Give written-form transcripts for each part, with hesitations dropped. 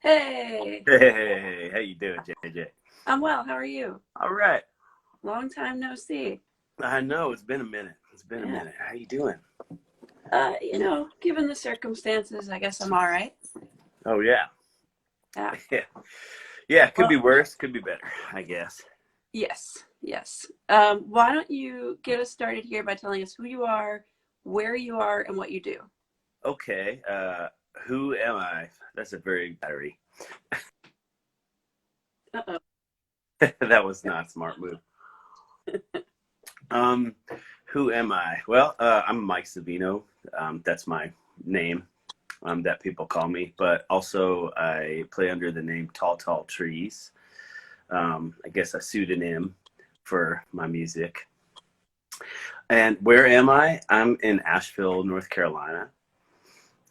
Hey, Hey, how you doing, JJ? I'm well. How are you? All right. Long time no see. I know it's been a minute. It's been a Yeah. minute. How you doing? Given the circumstances, I guess I'm all right. Oh yeah. Yeah. Yeah. Yeah, could Well, be worse, could be better, I guess. yes, yes. Why don't you get us started here by telling us who you are, where you are, and what you do? Okay. Who am I? That's a very battery. Uh-oh. That was not a smart move. Um, who am I? Well, I'm Mike Savino. That's my name. That people call me, but also I play under the name Tall Tall Trees. I guess a pseudonym for my music. And where am I? I'm in Asheville, North Carolina,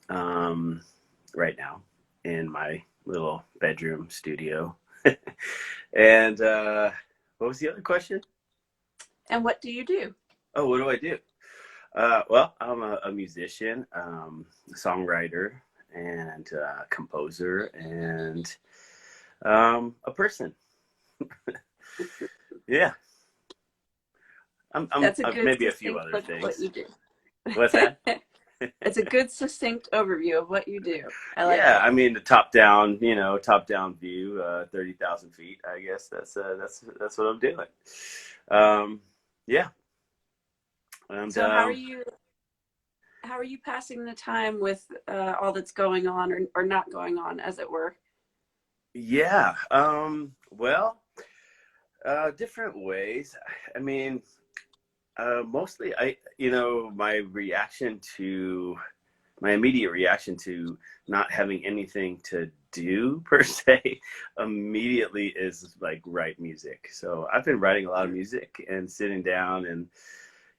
um, right now in my little bedroom studio. And what was the other question? And what do you do? Oh, what do I do? Well, I'm a musician, songwriter, and composer, and a person. Yeah, I'm That's a good, maybe a few succinct other look at what things. you do. What's that? It's a good, succinct overview of what you do. I like Yeah, it. I mean the top down, top down view, 30,000 feet. I guess that's what I'm doing. Um, yeah, and So, how are you passing the time with all that's going on or not going on, as it were? yeah, well, different ways. I mean, mostly my reaction to my immediate reaction to not having anything to do per se immediately is like write music. So I've been writing a lot of music and sitting down and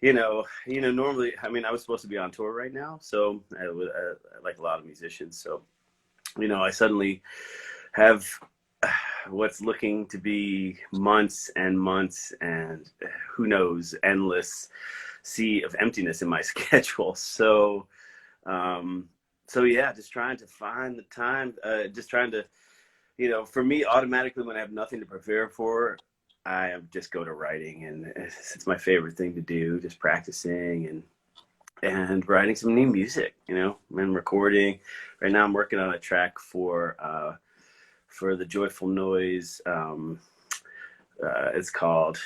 normally, I mean, I was supposed to be on tour right now, so like a lot of musicians. So I suddenly have what's looking to be months and months and who knows endless sea of emptiness in my schedule. Um, so yeah, just trying to find the time, just trying to, for me, automatically when I have nothing to prepare for, I just go to writing, and it's my favorite thing to do, just practicing and writing some new music, and recording. Right now I'm working on a track for the Joyful Noise. It's called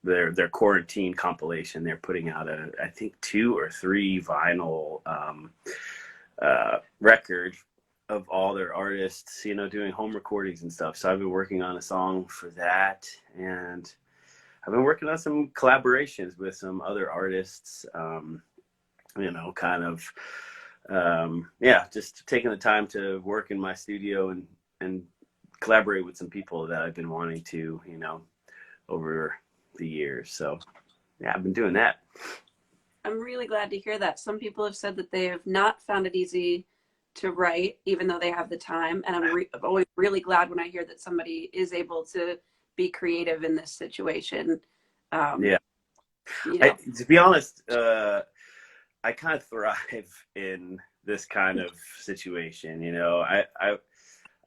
their quarantine compilation. They're putting out I think 2 or 3 vinyl record of all their artists, doing home recordings and stuff. So I've been working on a song for that, and I've been working on some collaborations with some other artists. Kind of, yeah, just taking the time to work in my studio and collaborate with some people that I've been wanting to, over the years. So yeah, I've been doing that. I'm really glad to hear that. Some people have said that they have not found it easy to write, even though they have the time. And I'm always really glad when I hear that somebody is able to be creative in this situation. Um, Yeah. you know, To be honest, I kind of thrive in this kind of situation.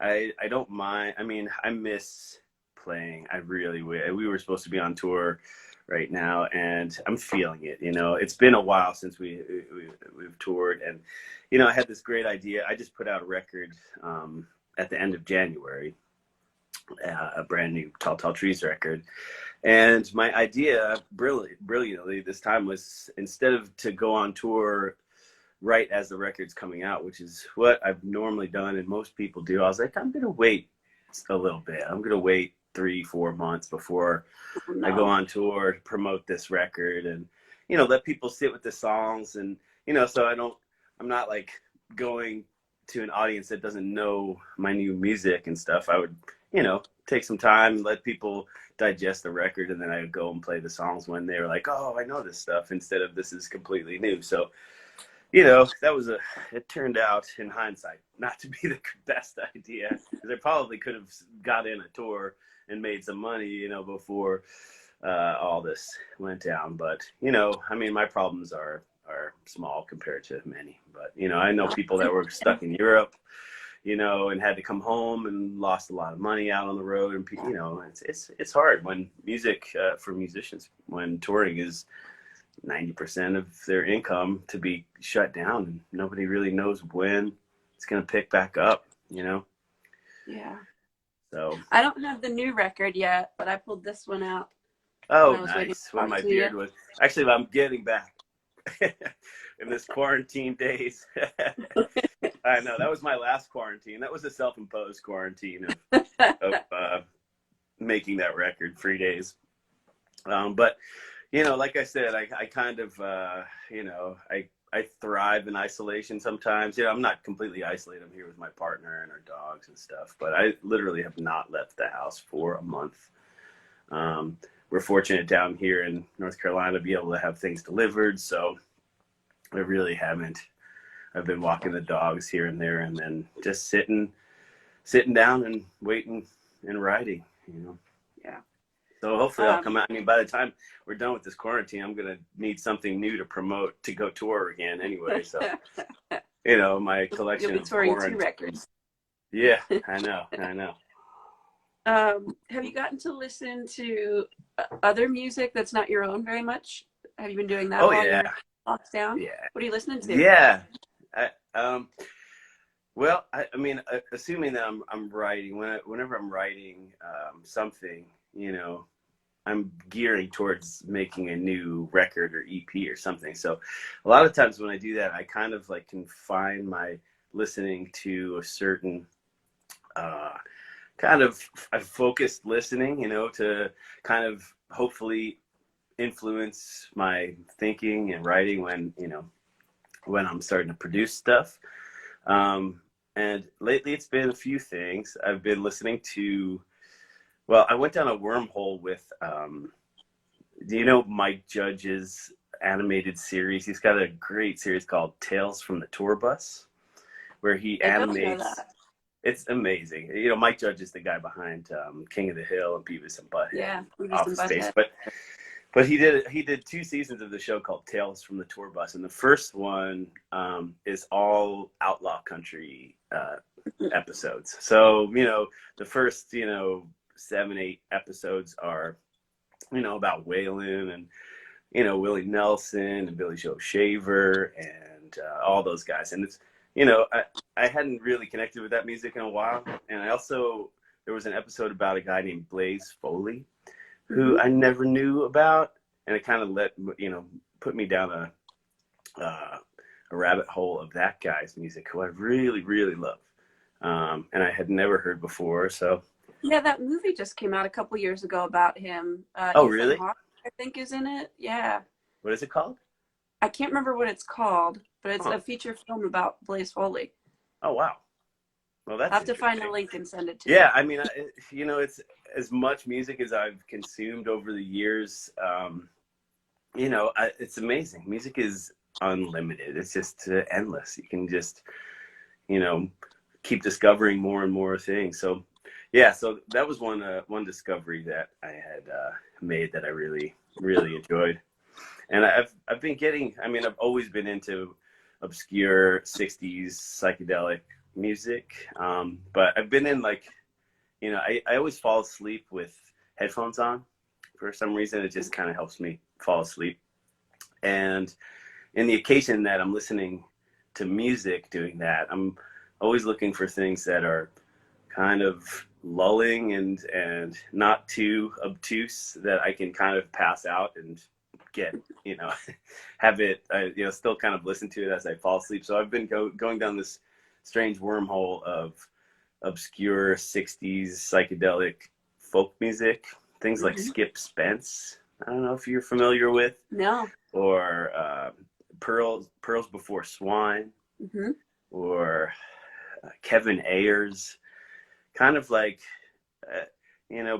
I don't mind. I mean, I miss playing. I really will. We were supposed to be on tour right now, and I'm feeling it. It's been a while since we've toured, and I had this great idea. I just put out a record at the end of January, a brand new Tall Tall Trees record. And my idea, brilliantly this time, was instead of to go on tour right as the record's coming out, which is what I've normally done and most people do, I was like, I'm gonna wait a little bit. I'm gonna wait 3-4 months before I go no, on tour to promote this record, and let people sit with the songs, and so I'm not like going to an audience that doesn't know my new music and stuff. I would take some time, let people digest the record, and then I would go and play the songs when they were like, oh, I know this stuff, instead of this is completely new. So that was it turned out in hindsight not to be the best idea, because I probably could have got in a tour and made some money, before all this went down. But, I mean, my problems are small compared to many. But, I know no. people that were stuck in Europe, and had to come home and lost a lot of money out on the road. And, it's hard when music, for musicians, when touring is 90% of their income to be shut down and nobody really knows when it's going to pick back up, Yeah. So I don't have the new record yet, but I pulled this one out. Oh, nice. When my beard was actually, I'm getting back in this quarantine days. I know that was my last quarantine. That was a self-imposed quarantine of making that record 3 days. But like I said, I kind of I thrive in isolation sometimes. I'm not completely isolated. I'm here with my partner and our dogs and stuff, but I literally have not left the house for a month. We're fortunate down here in North Carolina to be able to have things delivered, so I really haven't. I've been walking the dogs here and there, and then just sitting down and waiting and writing. Yeah. So hopefully I'll come out. I mean, by the time we're done with this quarantine, I'm gonna need something new to promote to go tour again anyway. So my collection. You'll be touring 2 records. Yeah, I know. Have you gotten to listen to other music that's not your own very much? Have you been doing that? Oh yeah. Lockdown? Yeah. What are you listening to? Yeah. Well, I mean, assuming that I'm writing, whenever I'm writing something, I'm gearing towards making a new record or EP or something. So a lot of times when I do that, I kind of like confine my listening to a certain kind of focused listening, to kind of hopefully influence my thinking and writing when I'm starting to produce stuff. And lately it's been a few things. I've been listening to, I went down a wormhole with, do you know Mike Judge's animated series? He's got a great series called Tales from the Tour Bus, where he animates. It's amazing. Mike Judge is the guy behind King of the Hill and Beavis and Butthead. Yeah, Office Space. But he did 2 seasons of the show called Tales from the Tour Bus, and the first one is all outlaw country episodes. So the first 7-8 episodes are about Waylon and Willie Nelson and Billy Joe Shaver and all those guys. And it's I hadn't really connected with that music in a while, and there was an episode about a guy named Blaze Foley, who I never knew about, and it kind of put me down a rabbit hole of that guy's music, who I really, really love, and I had never heard before. So yeah, that movie just came out a couple years ago about him. Oh, really? Hawke, I think is in it. Yeah. What is it called? I can't remember what it's called, but it's a feature film about Blaze Foley. Oh, wow. Well, that's I'll have to find a link and send it to you. Yeah, I mean, it's as much music as I've consumed over the years. It's amazing. Music is unlimited. It's just endless. You can just, keep discovering more and more things. So, yeah, so that was one discovery that I had made that I really, really enjoyed. And I've been getting. I mean, I've always been into obscure '60s psychedelic music, but I've been in I always fall asleep with headphones on. For some reason, it just kind of helps me fall asleep. And in the occasion that I'm listening to music doing that, I'm always looking for things that are kind of lulling and not too obtuse, that I can kind of pass out and get, have it, still kind of listen to it as I fall asleep. So I've been going down this strange wormhole of obscure 60s psychedelic folk music, things like Skip Spence. I don't know if you're familiar with. No. Or Pearls Before Swine, or Kevin Ayers, kind of like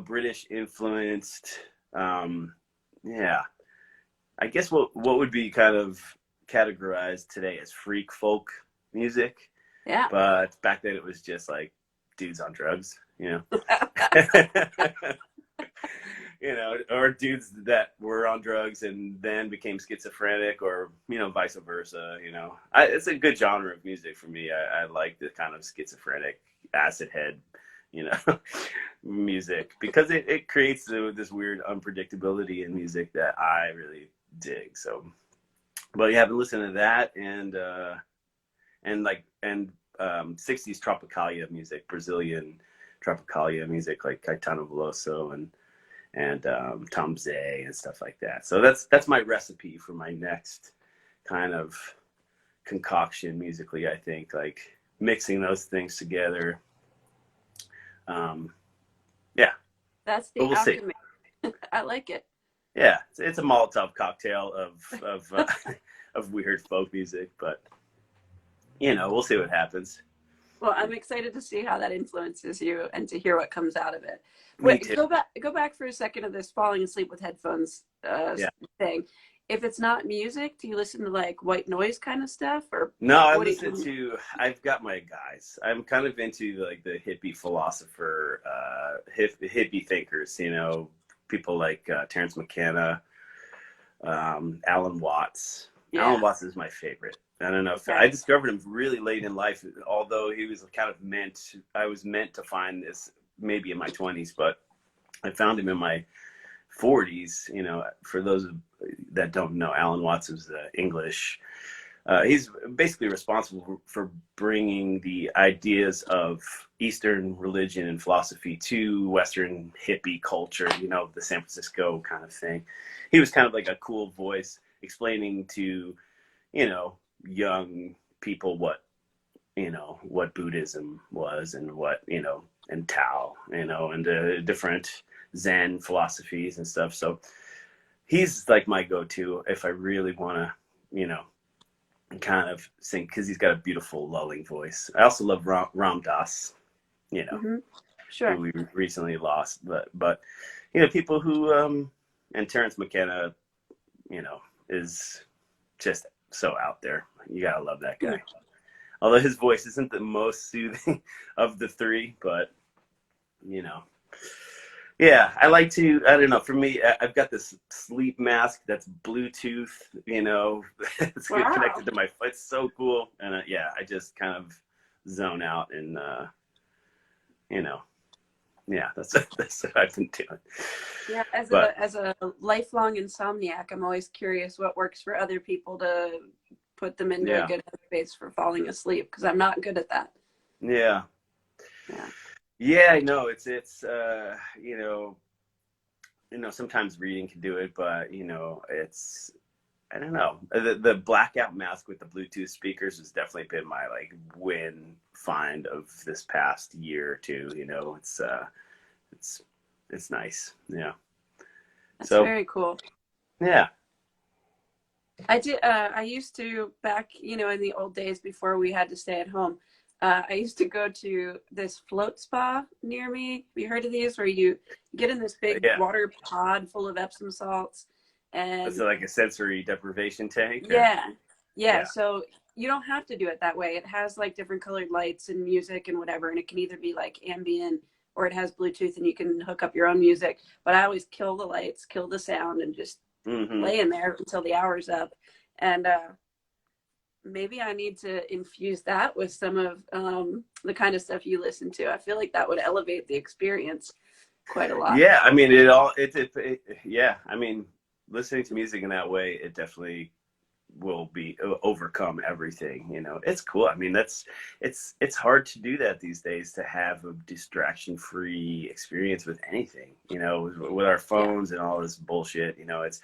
British influenced. Yeah, I guess what would be kind of categorized today as freak folk music. Yeah. But back then it was just like dudes on drugs, you know, or dudes that were on drugs and then became schizophrenic, or you know, vice versa. You know, it's a good genre of music for me. I like the kind of schizophrenic, acid head, you know, music, because it creates this weird unpredictability in music that I really dig. So, but yeah, I've been listening to that, and 60s tropicalia music, Brazilian tropicalia music, like Caetano Veloso and Tom Zay and stuff like that. So that's my recipe for my next kind of concoction musically. I think, like, mixing those things together. Yeah, That's but the we'll see. alchemy. I like it. Yeah, it's a Molotov cocktail of weird folk music, but you know, we'll see what happens. Well, I'm excited to see how that influences you and to hear what comes out of it. Me Wait, too. go back for a second to this falling asleep with headphones Yeah. thing. If it's not music, do you listen to like white noise kind of stuff, or No, I what do listen you? to. I've got my guys. I'm kind of into like the hippie philosopher, hippie thinkers. You know, people like Terrence McKenna, Alan Watts. Alan Yeah. Watts is my favorite. I don't know if Okay. I discovered him really late in life, although he was kind of I was meant to find this maybe in my 20s, but I found him in my 40s. You know, for those that don't know, Alan Watts is English. He's basically responsible for bringing the ideas of Eastern religion and philosophy to Western hippie culture, you know, the San Francisco kind of thing. He was kind of like a cool voice explaining to, you know, young people what, you know, what Buddhism was, and what, you know, and Tao, you know, and different Zen philosophies and stuff. So he's like my go-to if I really want to, you know, kind of sing, because he's got a beautiful lulling voice. I also love Ram Dass, you know, Mm-hmm. who Sure. we recently lost, but you know, people who and Terrence McKenna, you know, is just so out there. You gotta love that guy. Although his voice isn't the most soothing of the three, but you know, yeah, I like to. I don't know. For me, I've got this sleep mask that's Bluetooth. You know, it's Wow. connected to my. It's so cool, and yeah, I just kind of zone out, and you know, yeah, that's what I've been doing. Yeah, But as a lifelong insomniac, I'm always curious what works for other people to put them into a yeah, good space for falling asleep, because I'm not good at that. yeah, Yeah. yeah. I know it's you know, sometimes reading can do it, but you know, it's, I don't know. The blackout mask with the Bluetooth speakers has definitely been my like win find of this past year or two. You know, it's it's nice. Yeah. That's So very cool. yeah, I did. I used to back, you know, in the old days before we had to stay at home. I used to go to this float spa near me. Have you heard of these? Where you get in this big yeah. water pod full of Epsom salts, Is and it like a sensory deprivation tank, or yeah, yeah. yeah? So you don't have to do it that way. It has like different colored lights and music and whatever, and it can either be like ambient or it has Bluetooth and you can hook up your own music. But I always kill the lights, kill the sound, and just Mm-hmm. lay in there until the hour's up. And maybe I need to infuse that with some of the kind of stuff you listen to. I feel like that would elevate the experience quite a lot. Yeah, I mean, it all yeah. I mean, listening to music in that way, it definitely will be overcome everything. You know, it's cool. I mean, it's hard to do that these days, to have a distraction free experience with anything. You know, with our Yeah. phones and all this bullshit. You know, it's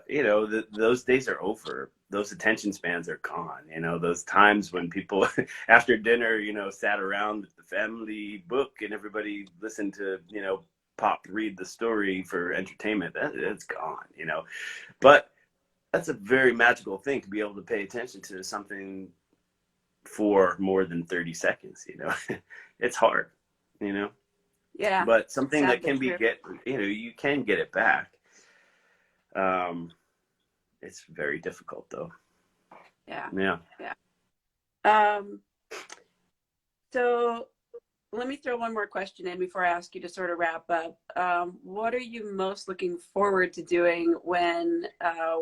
you know, those days are over. Those attention spans are gone. You know, those times when people after dinner, you know, sat around the family book and everybody listened to, you know, pop read the story for entertainment. That's gone. You know, but that's a very magical thing, to be able to pay attention to something for more than 30 seconds. You know, it's hard, you know, Yeah. but something Sad that but can true. you know, you can get it back. Um, it's very difficult though. Yeah. Yeah. Yeah. Um, so let me throw one more question in before I ask you to sort of wrap up. What are you most looking forward to doing when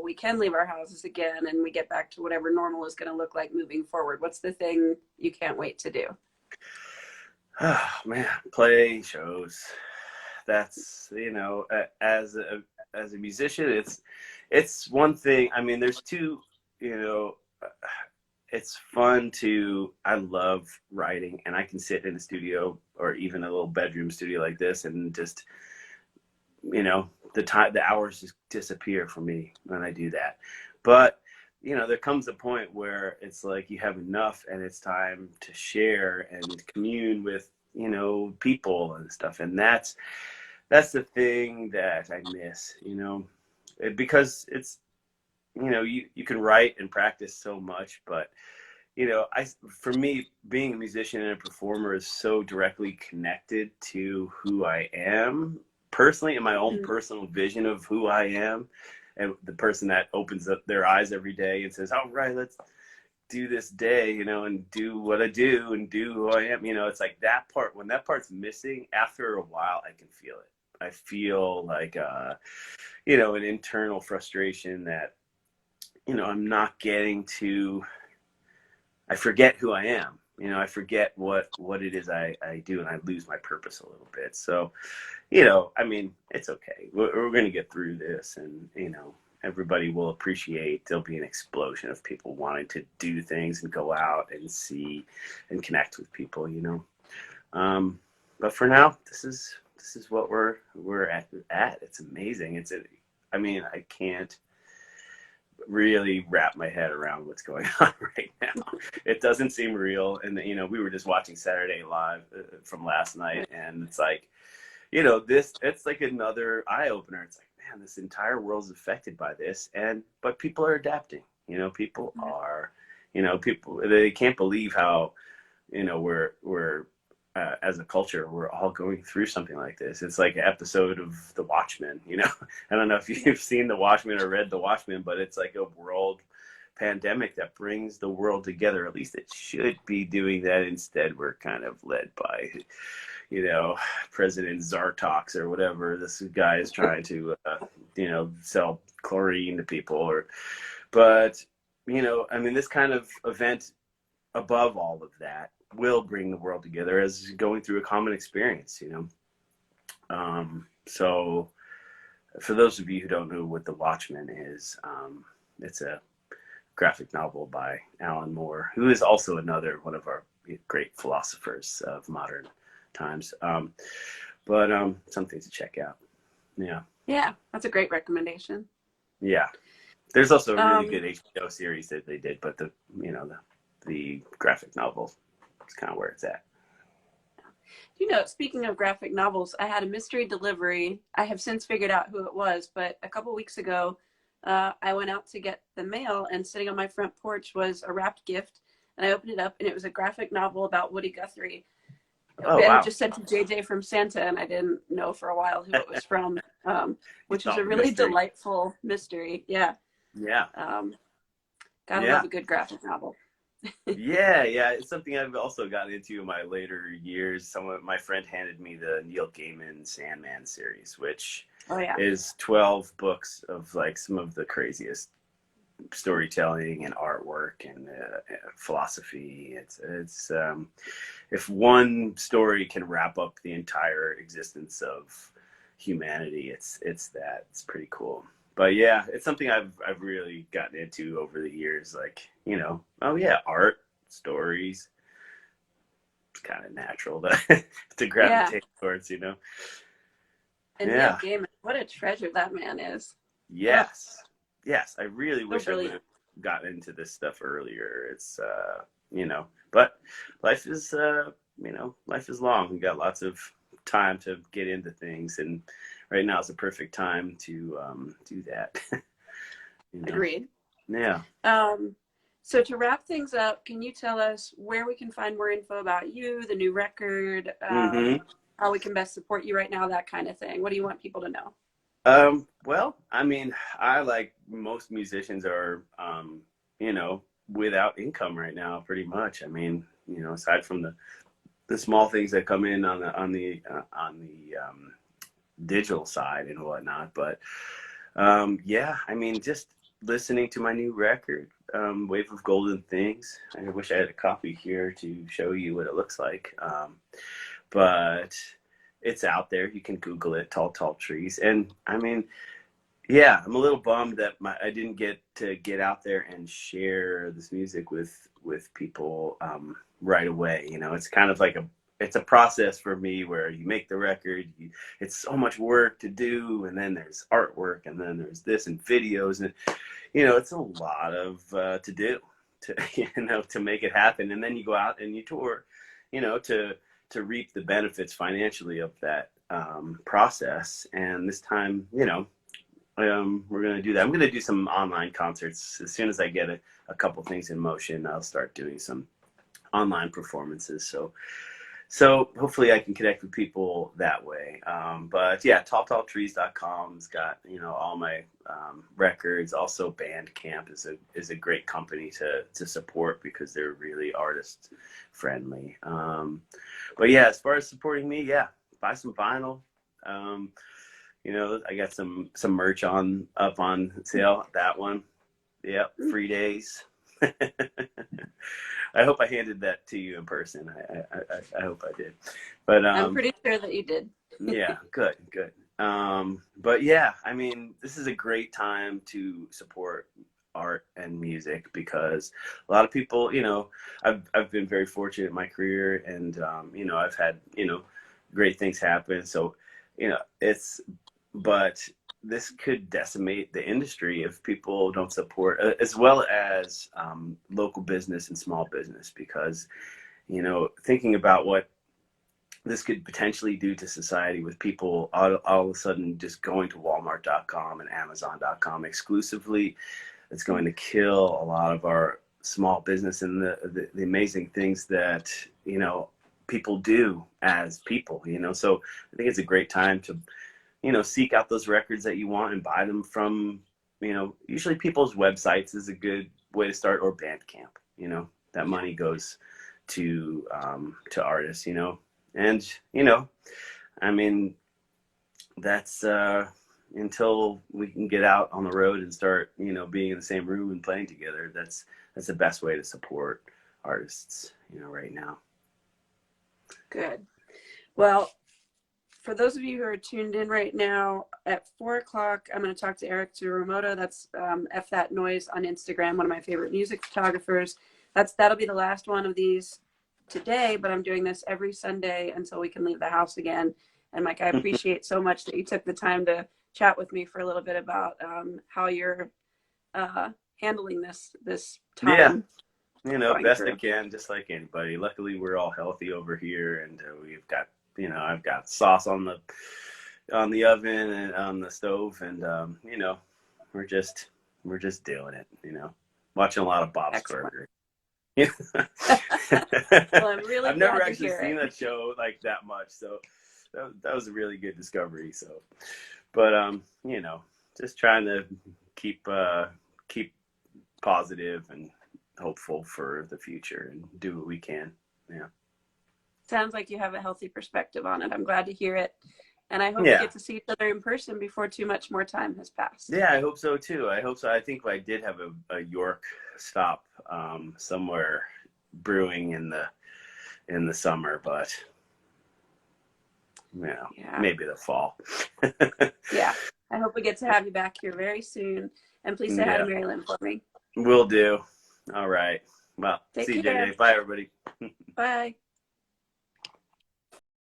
we can leave our houses again and we get back to whatever normal is going to look like moving forward? What's the thing you can't wait to do? Oh man, play shows. That's as a musician, it's one thing. I mean, there's two. You know, it's fun to. I love writing, and I can sit in a studio or even a little bedroom studio like this, and just the hours just disappear for me when I do that. But there comes a point where it's like you have enough, and it's time to share and commune with people and stuff, and that's the thing that I miss, because it's, you can write and practice so much, but, for me, being a musician and a performer is so directly connected to who I am personally and my own personal vision of who I am. And the person that opens up their eyes every day and says, all right, let's do this day, and do what I do and do who I am. It's like that part, when that part's missing, after a while, I can feel it. I feel like, an internal frustration that, I'm not getting to, I forget who I am. I forget what it is I do, and I lose my purpose a little bit. So, I mean, it's okay. We're going to get through this, and, everybody will appreciate. There'll be an explosion of people wanting to do things and go out and see and connect with people, But for now, this is what we're at. It's amazing. I can't really wrap my head around what's going on right now. It doesn't seem real. And, we were just watching Saturday Live from last night, and it's like, it's like another eye opener. It's like, man, this entire world's affected by this, but people are adapting. People are, they can't believe how, we're as a culture, we're all going through something like this. It's like an episode of The Watchmen. I don't know if you've seen The Watchmen or read The Watchmen, but it's like a world pandemic that brings the world together. At least it should be doing that. Instead, we're kind of led by President Zartox or whatever. This guy is trying to, sell chlorine to people. But this kind of event, above all of that, will bring the world together as going through a common experience. So for those of you who don't know what The Watchmen is, it's a graphic novel by Alan Moore, who is also another one of our great philosophers of modern times. But something to check out. Yeah, that's a great recommendation. Yeah, there's also a really good HBO series that they did, but the graphic novel is kind of where it's at. Speaking of graphic novels, I had a mystery delivery. I have since figured out who it was, but a couple weeks ago, I went out to get the mail, and sitting on my front porch was a wrapped gift, and I opened it up, and it was a graphic novel about Woody Guthrie. Oh, and wow. It just said to JJ from Santa, and I didn't know for a while who it was from, which is a really delightful mystery. Yeah. Yeah. Gotta love a good graphic novel. Yeah. It's something I've also gotten into in my later years. My friend handed me the Neil Gaiman Sandman series, which is 12 books of like some of the craziest storytelling and artwork and philosophy. It's if one story can wrap up the entire existence of humanity, it's that. It's pretty cool. But yeah, it's something I've really gotten into over the years. Like, art, stories. It's kind of natural to gravitate towards, And Neil Gaiman, what a treasure that man is. Yes. Yes, I really wish I would have gotten into this stuff earlier. It's but life is life is long. We got lots of time to get into things, and right now is the perfect time to do that. Agreed. Yeah. So to wrap things up, can you tell us where we can find more info about you, the new record, how we can best support you right now, that kind of thing? What do you want people to know? Well, I mean, I, like most musicians, are, without income right now, pretty much. I mean, aside from the the small things that come in on the digital side and whatnot. But yeah, I mean, just listening to my new record, Wave of Golden Things. I wish I had a copy here to show you what it looks like. But it's out there. You can Google it, Tall, Tall Trees. And I mean, yeah, I'm a little bummed that I didn't get to get out there and share this music with people right away. You know, it's kind of like it's a process for me where you make the record, it's so much work to do, and then there's artwork, and then there's this and videos, and you know, it's a lot of to do to to make it happen, and then you go out and you tour, you know, to reap the benefits financially of that process. And this time, you know, we're going to do that. I'm going to do some online concerts. As soon as I get a couple things in motion, I'll start doing some online performances. So hopefully I can connect with people that way. But yeah, talltalltrees.com's got, you know, all my records. Also Bandcamp is a great company to support because they're really artist friendly. But yeah, as far as supporting me, yeah, buy some vinyl. You know, I got some merch up on sale. That one, yep, free days. I hope I handed that to you in person. I hope I did. But I'm pretty sure that you did. Yeah, good. But yeah, I mean, this is a great time to support art and music because a lot of people, you know, I've been very fortunate in my career, and you know, I've had, you know, great things happen. So, you know, but this could decimate the industry if people don't support, as well as local business and small business, because, you know, thinking about what this could potentially do to society with people all of a sudden just going to Walmart.com and Amazon.com exclusively, it's going to kill a lot of our small business and the amazing things that, you know, people do as people, you know. So I think it's a great time to, you know, seek out those records that you want and buy them from, you know, usually people's websites is a good way to start, or Bandcamp. You know, that money goes to artists, you know. And, you know, I mean, that's until we can get out on the road and start, you know, being in the same room and playing together, that's the best way to support artists, you know, right now. Good. Well, for those of you who are tuned in right now, at 4 o'clock, I'm going to talk to Eric Tsurumoto. That's F That Noise on Instagram, one of my favorite music photographers. That'll be the last one of these today, but I'm doing this every Sunday until we can leave the house again. And Mike, I appreciate so much that you took the time to chat with me for a little bit about how you're handling this time. Yeah, you know, best I can, just like anybody. Luckily, we're all healthy over here, and we've got, you know, I've got sauce on the oven and on the stove, and you know, we're just doing it, you know, watching a lot of Bob's Burgers. Well, I'm really I've never actually glad to hear seen it. that show like that much, so that was a really good discovery. So, but you know, just trying to keep positive and hopeful for the future and do what we can. Yeah. Sounds like you have a healthy perspective on it. I'm glad to hear it. And I hope we get to see each other in person before too much more time has passed. Yeah, I hope so too. I hope so. I think I did have a York stop somewhere brewing in the summer, but you know, maybe the fall. Yeah. I hope we get to have you back here very soon. And please say hi to Marilyn for me. Will do. All right. Well, Take see you, care. JJ. Bye, everybody. Bye.